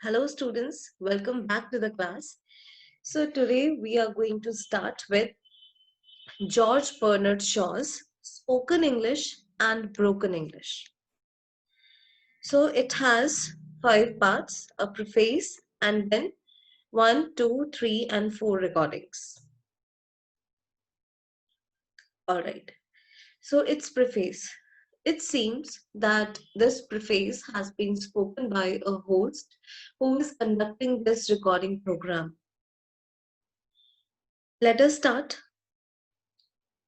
Hello students, welcome back to the class. So today we are going to start with George Bernard Shaw's Spoken English and Broken English. So it has 5 parts, a preface, and then 1, 2, 3, and 4 recordings. Alright, so its preface. It seems that this preface has been spoken by a host who is conducting this recording program. Let us start.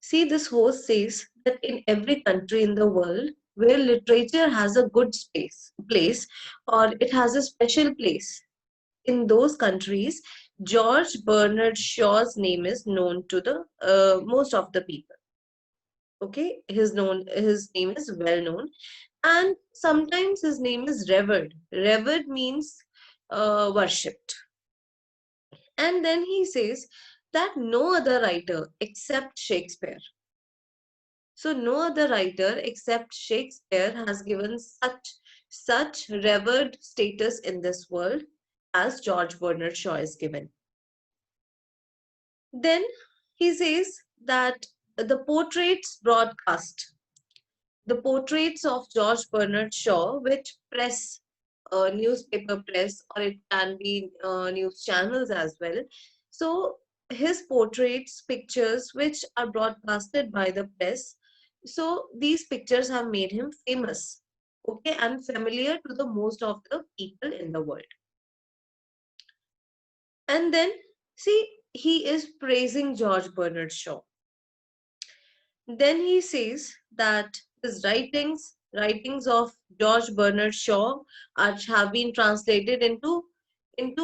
See, this host says that in every country in the world where literature has a good place, or it has a special place, in those countries, George Bernard Shaw's name is known to the most of the people. Okay, his name is well known, and sometimes his name is revered. Revered means worshipped. And then he says that no other writer except Shakespeare. So no other writer except Shakespeare has given such revered status in this world as George Bernard Shaw is given. Then he says that the portraits of George Bernard Shaw, which press, newspaper press, or it can be news channels as well. So his portraits, pictures, which are broadcasted by the press, so these pictures have made him famous, okay, and familiar to the most of the people in the world. And then, see, he is praising George Bernard Shaw. Then he says that his writings of George Bernard Shaw have been translated into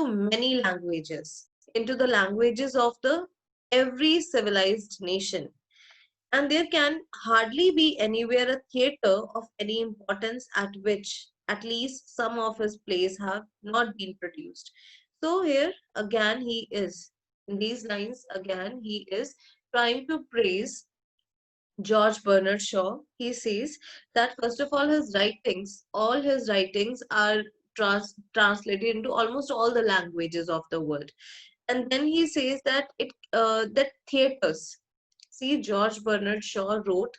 many languages, into the languages of the every civilized nation. And there can hardly be anywhere a theatre of any importance at which at least some of his plays have not been produced. So here again he is, in these lines again he is trying to praise George Bernard Shaw. He says that first of all his writings are translated into almost all the languages of the world. And then he says that that theaters. See, George Bernard Shaw wrote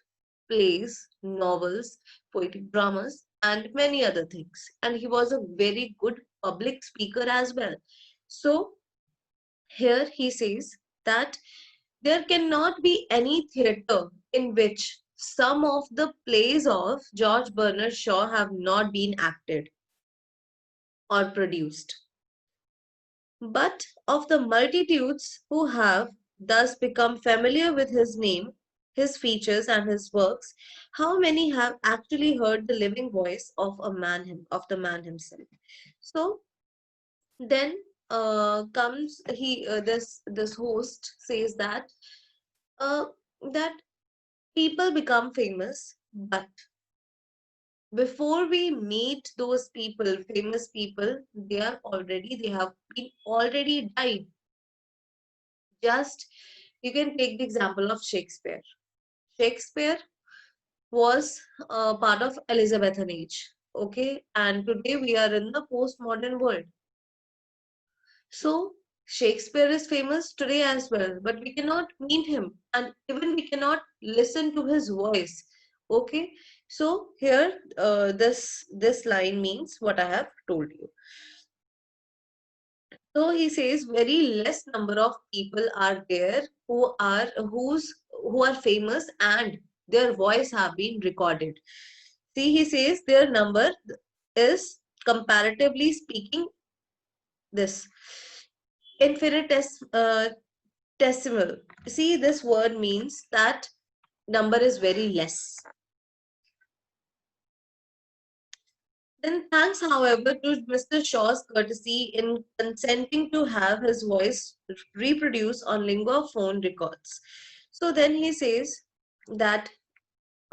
plays, novels, poetic dramas, and many other things. And he was a very good public speaker as well. So here he says that there cannot be any theatre in which some of the plays of George Bernard Shaw have not been acted or produced. But of the multitudes who have thus become familiar with his name, his features, and his works, how many have actually heard the living voice of the man himself? So then comes he this host says uh, that people become famous, but before we meet those people, famous people, they have been already died. Just you can take the example of Shakespeare. Shakespeare was part of Elizabethan age, okay, and today we are in the postmodern world. So Shakespeare is famous today as well, but we cannot meet him, and even we cannot listen to his voice. Okay, so here this line means what I have told you. So he says very less number of people are there who are famous and their voice have been recorded. See, he says their number is comparatively speaking this infinitesimal. See, this word means that number is very less. Then thanks, however, to Mr. Shaw's courtesy in consenting to have his voice reproduced on lingua phone records. So then he says that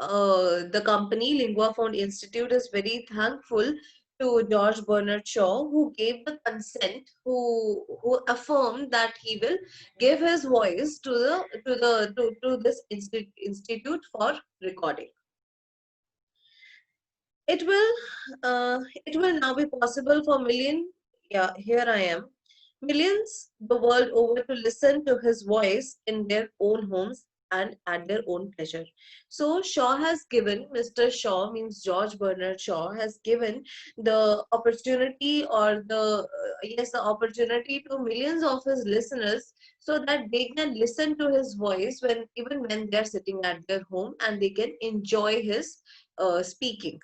the company Lingua Phone Institute is very thankful to George Bernard Shaw, who gave the consent, who affirmed that he will give his voice to this institute for recording. It will now be possible for yeah, here I am. Millions the world over to listen to his voice in their own homes and at their own pleasure. So Shaw has given, Mr. Shaw means George Bernard Shaw has given the opportunity or the opportunity to millions of his listeners so that they can listen to his voice when even when they're sitting at their home and they can enjoy his speaking.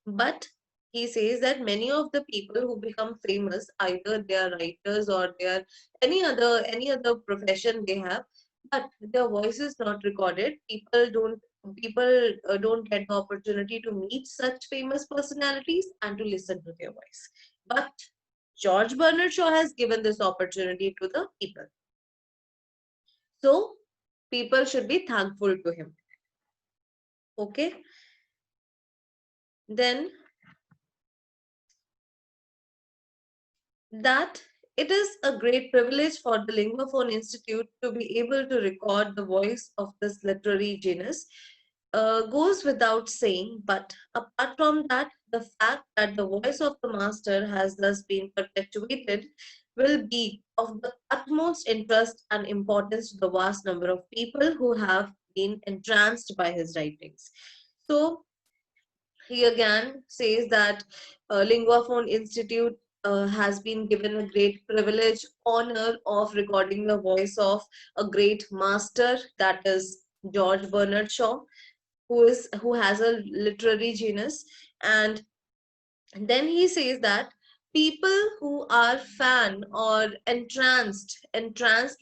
But he says that many of the people who become famous, either they are writers or they are any other profession they have, but their voice is not recorded. People don't get the opportunity to meet such famous personalities and to listen to their voice. But George Bernard Shaw has given this opportunity to the people. So people should be thankful to him. Okay. Then that it is a great privilege for the Linguaphone Institute to be able to record the voice of this literary genius goes without saying, but apart from that, the fact that the voice of the master has thus been perpetuated will be of the utmost interest and importance to the vast number of people who have been entranced by his writings. So, he again says that Linguaphone Institute has been given a great privilege, honor of recording the voice of a great master, that is George Bernard Shaw, who has a literary genius. And then he says that people who are fan or entranced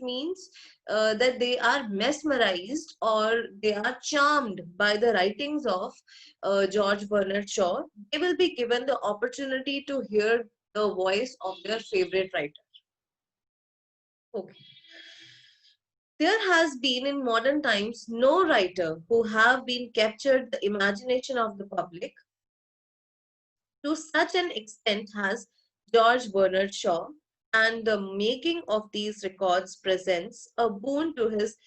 means that they are mesmerized or they are charmed by the writings of George Bernard Shaw. They will be given the opportunity to hear the voice of their favorite writer. Okay. There has been in modern times no writer who have been captured the imagination of the public to such an extent has George Bernard Shaw, and the making of these records presents a boon to his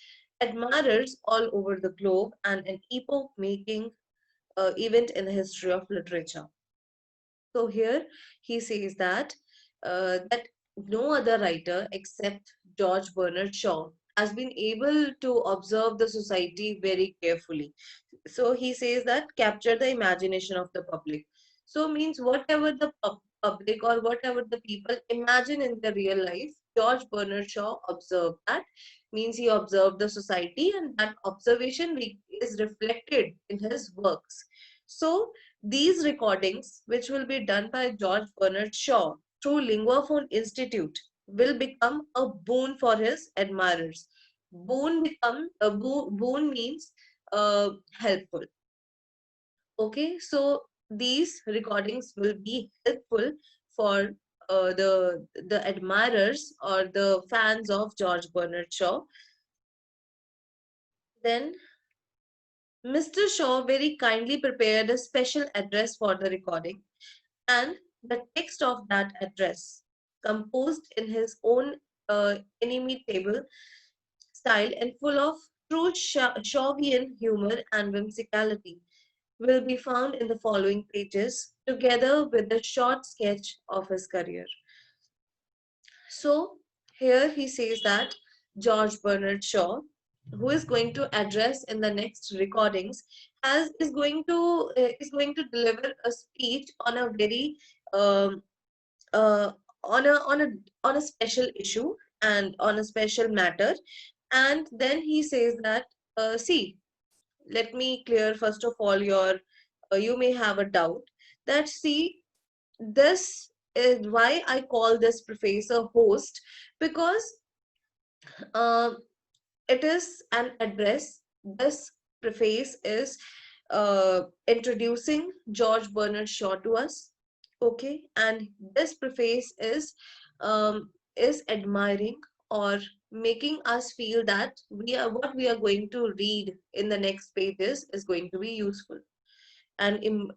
admirers all over the globe and an epoch making event in the history of literature. So here he says that no other writer except George Bernard Shaw has been able to observe the society very carefully. So he says that capture the imagination of the public. So means whatever the public or whatever the people imagine in their real life, George Bernard Shaw observed that. Means he observed the society and that observation is reflected in his works. So these recordings, which will be done by George Bernard Shaw through Linguaphone Institute, will become a boon for his admirers. Boon means helpful. Okay, so these recordings will be helpful for the admirers or the fans of George Bernard Shaw. Then Mr. Shaw very kindly prepared a special address for the recording, and the text of that address, composed in his own inimitable style and full of true Shawian humor and whimsicality, will be found in the following pages, together with a short sketch of his career. So, here he says that George Bernard Shaw, who is going to address in the next recordings, is going to deliver a speech on a very um, uh, on a special issue and on a special matter. And then he says that see, let me clear first of all your you may have a doubt that see, this is why I call this preface a host, because um, it is an address. This preface is introducing George Bernard Shaw to us. Okay, and this preface is admiring or making us feel that what we are going to read in the next pages is going to be useful and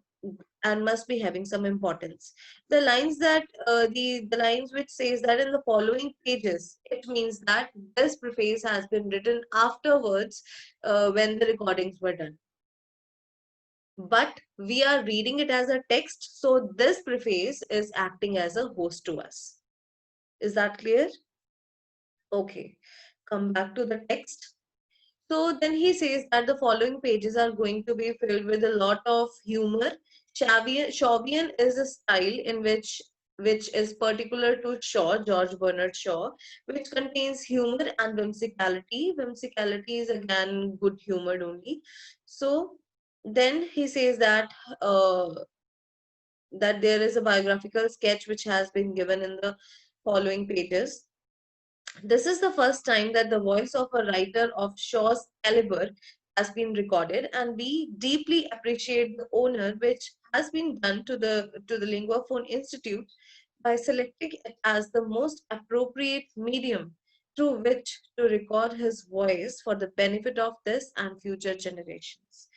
and must be having some importance. The lines that the lines which says that in the following pages, it means that this preface has been written afterwards when the recordings were done. but we are reading it as a text, so this preface is acting as a host to us. Is that clear? Okay, come back to the text. So then he says that the following pages are going to be filled with a lot of humor. Shawvian is a style in which is particular to Shaw, George Bernard Shaw, which contains humor and whimsicality. Whimsicality is again good humored only. So then he says uh, that there is a biographical sketch which has been given in the following pages. This is the first time that the voice of a writer of Shaw's caliber has been recorded, and we deeply appreciate the honor which has been done to the Linguaphone Institute by selecting it as the most appropriate medium through which to record his voice for the benefit of this and future generations.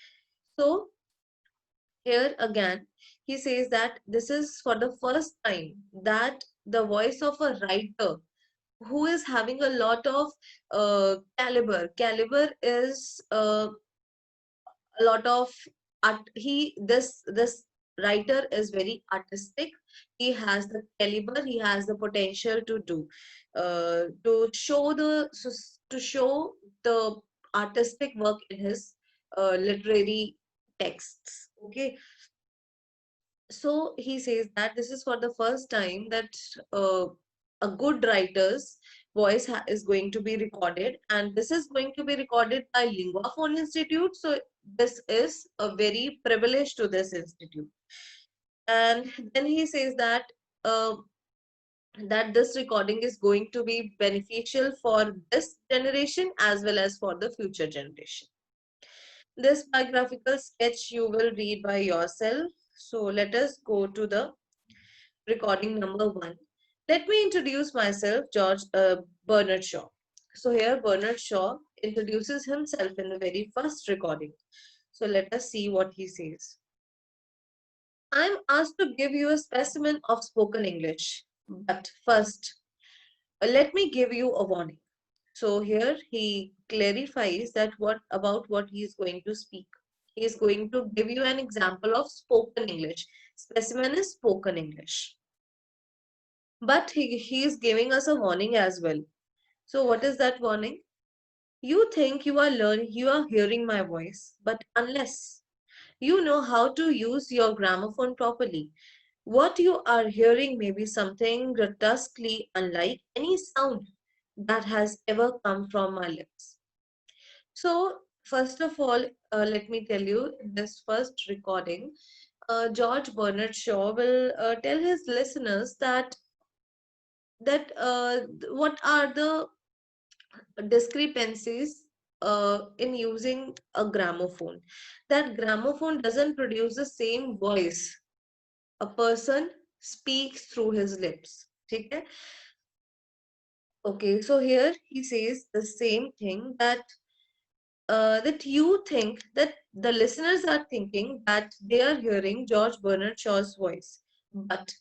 So here again, he says that this is for the first time that the voice of a writer who is having a lot of caliber. Caliber is a lot of art. This writer is very artistic. He has the caliber. He has the potential to do to show the artistic work in his literary texts. Okay, so he says that this is for the first time that a good writer's voice is going to be recorded, and this is going to be recorded by Linguaphone Institute. So this is a very privilege to this institute. And then he says uh, that this recording is going to be beneficial for this generation as well as for the future generation. This biographical sketch you will read by yourself. So let us go to the recording number 1. Let me introduce myself, Bernard Shaw. So here Bernard Shaw introduces himself in the very first recording. So let us see what he says. I'm asked to give you a specimen of spoken English, but first, let me give you a warning. So here he clarifies that what he is going to speak. He is going to give you an example of spoken English. Specimen is spoken English. But he is giving us a warning as well. So what is that warning? You think you are hearing my voice, but unless you know how to use your gramophone properly, what you are hearing may be something grotesquely unlike any sound that has ever come from my lips. So first of all, let me tell you, in this first recording, George Bernard Shaw will tell his listeners that what are the discrepancies in using a gramophone. That gramophone doesn't produce the same voice a person speaks through his lips. Okay? Okay, so here he says the same thing that you think that the listeners are thinking that they are hearing George Bernard Shaw's voice, but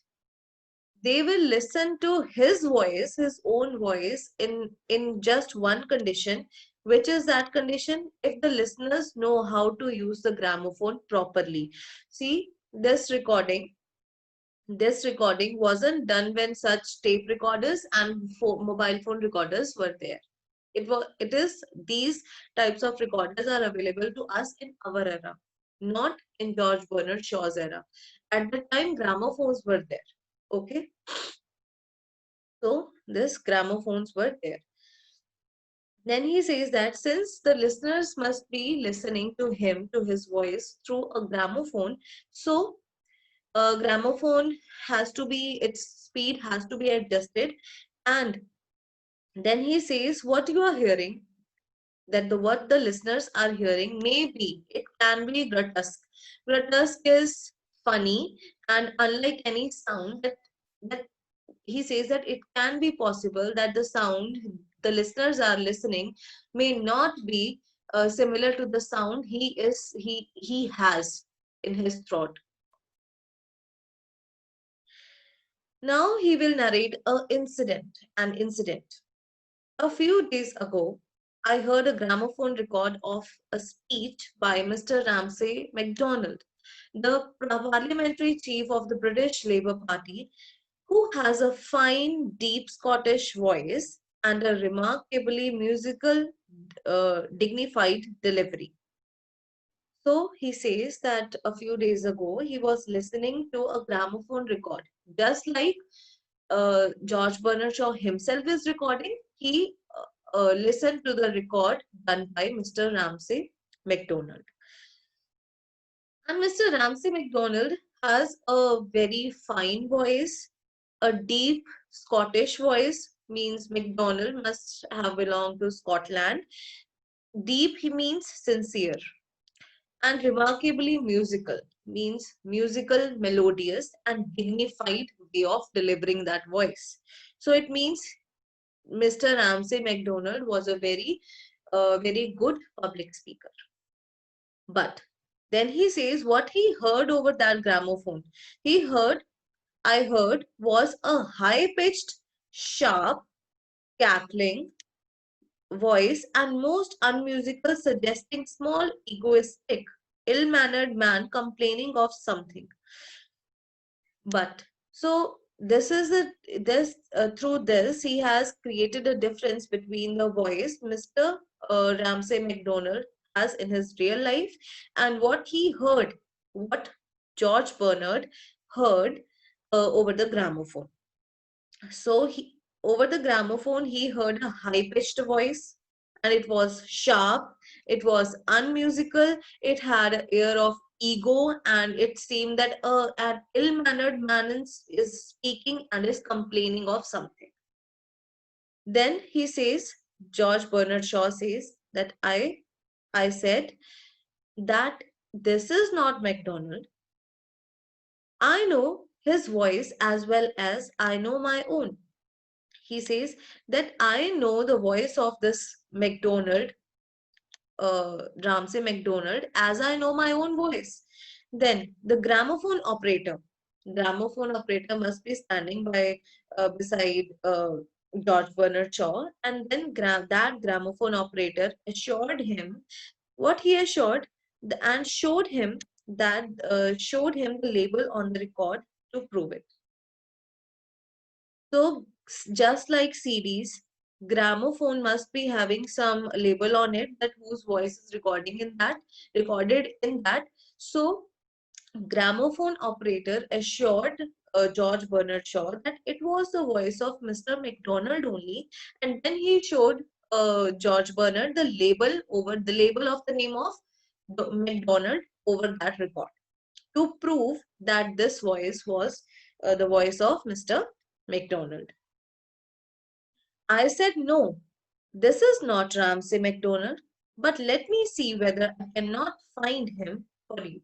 they will listen to his voice, his own voice, in just one condition, which is that condition if the listeners know how to use the gramophone properly. See, this recording wasn't done when such tape recorders and mobile phone recorders were there. It is these types of recorders are available to us in our era, not in George Bernard Shaw's era. At the time, gramophones were there. Okay, so these gramophones were there. Then he says that since the listeners must be listening to him, to his voice through a gramophone, so a gramophone its speed has to be adjusted. And then he says what you are hearing, what the listeners are hearing, maybe it can be grotesque. Grotesque is funny, and unlike any sound that he says that it can be possible that the sound the listeners are listening may not be similar to the sound he has in his throat. Now he will narrate an incident. A few days ago, I heard a gramophone record of a speech by Mr. Ramsay MacDonald, the parliamentary chief of the British Labour Party, who has a fine, deep Scottish voice and a remarkably musical, dignified delivery. So he says that a few days ago he was listening to a gramophone record, just like George Bernard Shaw himself is recording. He listened to the record done by Mr. Ramsay MacDonald. And Mr. Ramsay MacDonald has a very fine voice, a deep Scottish voice, means MacDonald must have belonged to Scotland. Deep, he means sincere. And remarkably musical, means musical, melodious, and dignified way of delivering that voice. So it means Mr. Ramsay MacDonald was a very good public speaker. But then he says what he heard over that gramophone. He heard, I heard, was a high pitched, sharp, cackling voice and most unmusical, suggesting small, egoistic, ill mannered man complaining of something. But so this is a this through this he has created a difference between the voice Mr. Ramsay MacDonald has in his real life and what he heard, what George Bernard heard over the gramophone. So he over the gramophone he heard a high pitched voice and it was sharp, it was unmusical, it had an air of ego, and it seemed that an ill-mannered man is speaking and is complaining of something. Then he says, George Bernard Shaw says that I said that this is not MacDonald. I know his voice as well as I know my own. He says that I know the voice of this MacDonald, Ramsay MacDonald, as I know my own voice. Then the gramophone operator must be standing by beside George Bernard Shaw, and then that gramophone operator assured him what he assured and showed him the label on the record to prove it. So just like CDs, gramophone must be having some label on it that whose voice is recorded in that. So gramophone operator assured George Bernard Shaw that it was the voice of Mr. MacDonald only, and then he showed George Bernard the label of the name of MacDonald over that record to prove that this voice was the voice of Mr. MacDonald. I said, no, this is not Ramsay MacDonald, but let me see whether I cannot find him for you.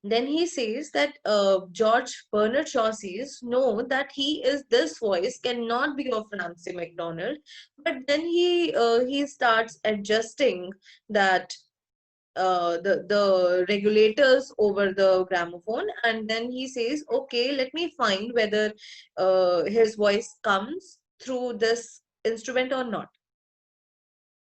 Then he says that George Bernard Shaw says, no, that this voice cannot be of Ramsay MacDonald. But then he starts adjusting that the regulators over the gramophone, and then he says, okay, let me find whether his voice comes through this instrument or not.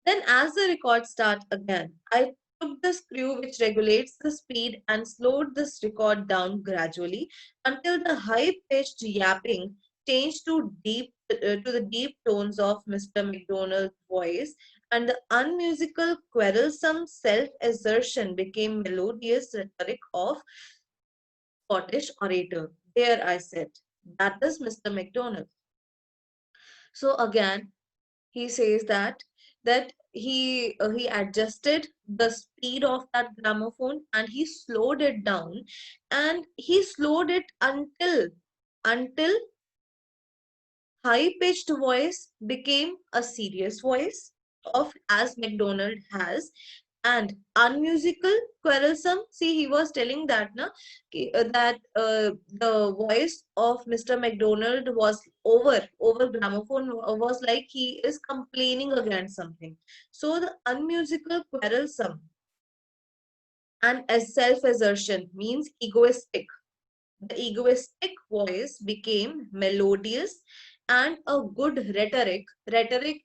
Then as the record starts again, I took the screw which regulates the speed and slowed this record down gradually until the high-pitched yapping changed to the deep tones of Mr. MacDonald's voice, and the unmusical, quarrelsome self-assertion became melodious rhetoric of Scottish orator. There I said, that is Mr. MacDonald. So again, he says that he adjusted the speed of that gramophone and he slowed it down, and he slowed it until high pitched voice became a serious voice of as MacDonald has, and unmusical, quarrelsome. See, he was telling that the voice of Mr. MacDonald was over gramophone was like he is complaining against something. So the unmusical, quarrelsome, and as self-assertion means egoistic. The egoistic voice became melodious and a good rhetoric. Rhetoric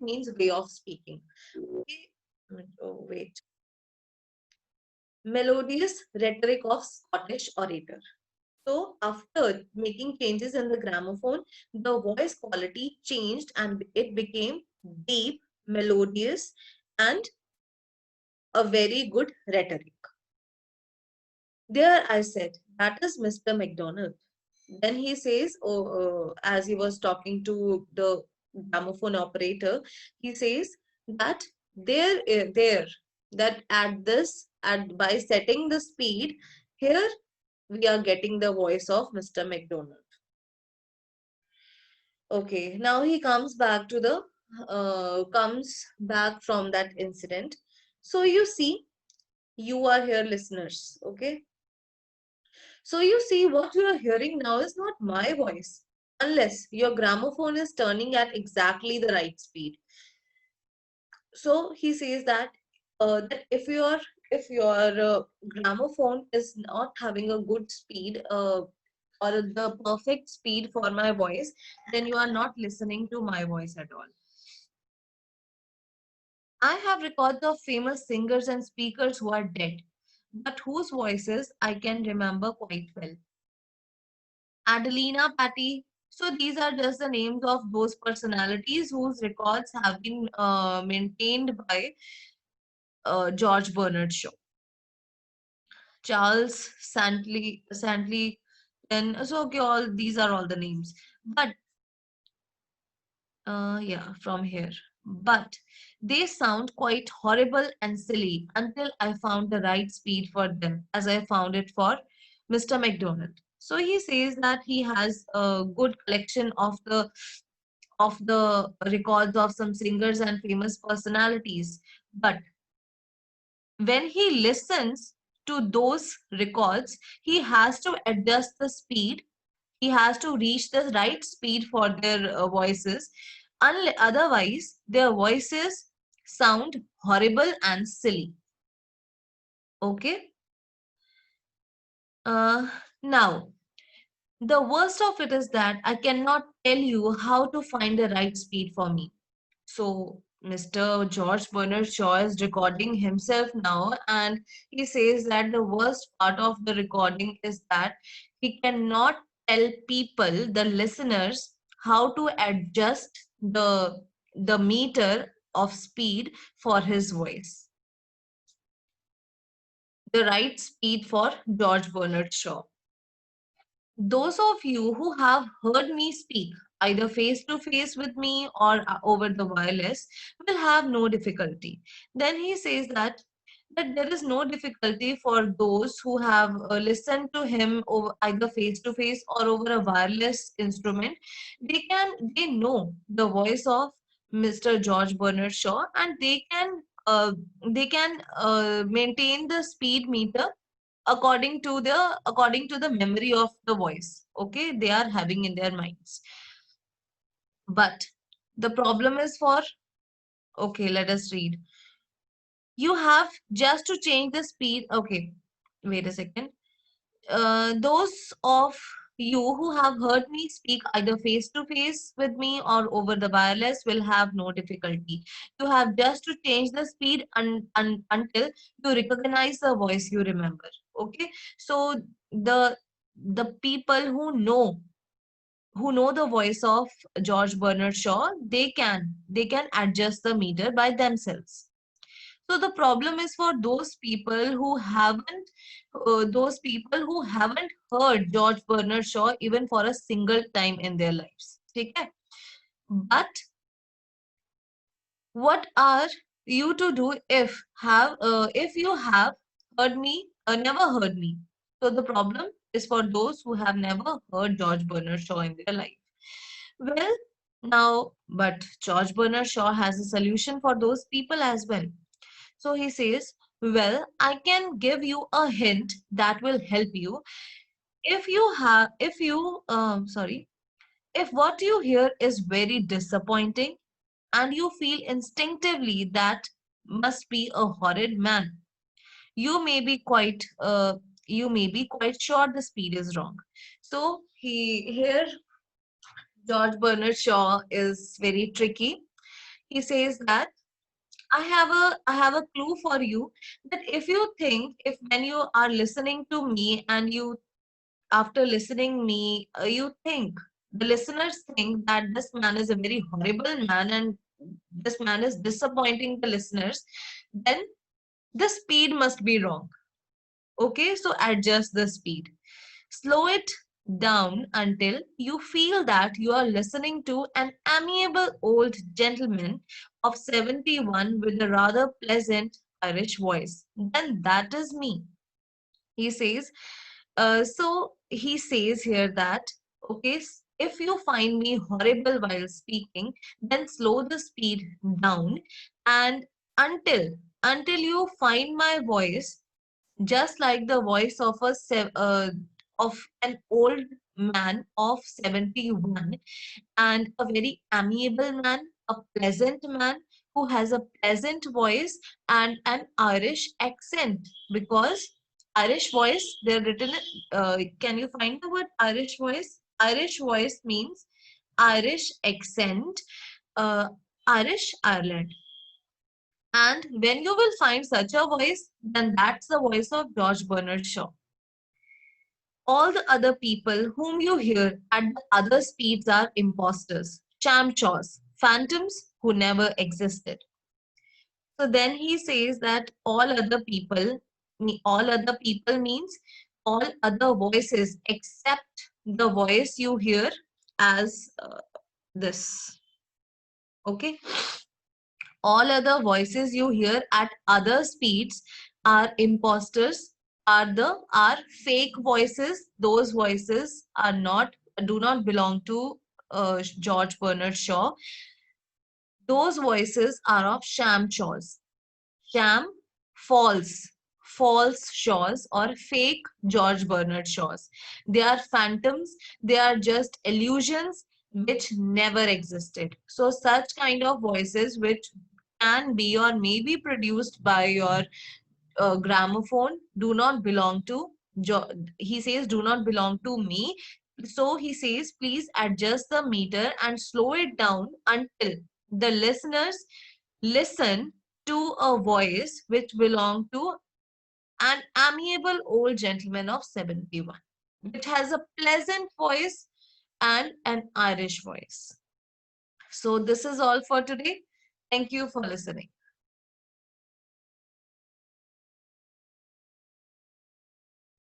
means way of speaking. Okay. Oh, wait. melodious rhetoric of Scottish orator. So, after making changes in the gramophone, the voice quality changed and it became deep, melodious, and a very good rhetoric. There I said, that is Mr. MacDonald. Then he says, as he was talking to the gramophone operator, he says that there, that at this, at by setting the speed, here we are getting the voice of Mr. MacDonald. Okay, now he comes back from that incident. So you see, you are here, listeners. Okay, so you see, what you are hearing now is not my voice, unless your gramophone is turning at exactly the right speed. So he says that if your gramophone is not having a good speed, or the perfect speed for my voice, then you are not listening to my voice at all. I have records of famous singers and speakers who are dead, but whose voices I can remember quite well. Adelina Patti. So these are just the names of those personalities whose records have been maintained by George Bernard Shaw. Charles Santley, then so okay, all these are all the names. But yeah, from here. But they sound quite horrible and silly until I found the right speed for them, as I found it for Mr. McDonald. So he says that he has a good collection of the records of some singers and famous personalities. But when he listens to those records, he has to adjust the speed. He has to reach the right speed for their voices. Otherwise, their voices sound horrible and silly. Okay. Now, the worst of it is that I cannot tell you how to find the right speed for me. So Mr. George Bernard Shaw is recording himself now, and he says that the worst part of the recording is that he cannot tell people, the listeners, how to adjust the meter of speed for his voice, the right speed for George Bernard Shaw. Those of you who have heard me speak, either face to face with me or over the wireless, will have no difficulty. Then he says that there is no difficulty for those who have listened to him over either face to face or over a wireless instrument. They know the voice of Mr. George Bernard Shaw, and they can maintain the speed meter according to the memory of the voice, okay, they are having in their minds. But the problem is for, okay, let us read. You have just to change the speed. Okay, wait a second. Those of you who have heard me speak either face to face with me or over the wireless will have no difficulty. You have just to change the speed until you recognize the voice you remember. Okay, so the the people who know the voice of George Bernard Shaw, they can adjust the meter by themselves. So the problem is for those people who haven't heard George Bernard Shaw even for a single time in their lives. Okay? But what are you to do if you have heard me never heard me? So the problem is for those who have never heard George Bernard Shaw in their life. Well, now, but George Bernard Shaw has a solution for those people as well. So he says, well, I can give you a hint that will help you. If what you hear is very disappointing and you feel instinctively that must be a horrid man, you may be quite, sure the speed is wrong. So here George Bernard Shaw is very tricky. He says that I have a clue for you, that if you think, if when you are listening to me and you, after listening me, you think, the listeners think that this man is a very horrible man and this man is disappointing the listeners, then the speed must be wrong. Okay, so adjust the speed. Slow it down until you feel that you are listening to an amiable old gentleman of 71 with a rather pleasant Irish voice. Then that is me. He says, so he says here that, okay, if you find me horrible while speaking, then slow the speed down, and until you find my voice just like the voice of of an old man of 71, and a very amiable man, a pleasant man who has a pleasant voice and an Irish accent. Because Irish voice, they're written, can you find the word Irish voice? Irish voice means Irish accent, uh, Irish Ireland. And when you will find such a voice, then that's the voice of George Bernard Shaw. All the other people whom you hear at the other speeds are imposters, chamchaws, phantoms who never existed. So then he says that all other people means all other voices except the voice you hear as this. Okay. All other voices you hear at other speeds are imposters, are fake voices. Those voices are not, do not belong to George Bernard Shaw. Those voices are of sham shaws. Sham, false, false Shaws or fake George Bernard Shaws. They are phantoms, they are just illusions which never existed. So such kind of voices which can be or may be produced by your gramophone do not belong to he says do not belong to me. So he says please adjust the meter and slow it down until the listeners listen to a voice which belong to an amiable old gentleman of 71, which has a pleasant voice and an Irish voice. So this is all for today. Thank you for listening.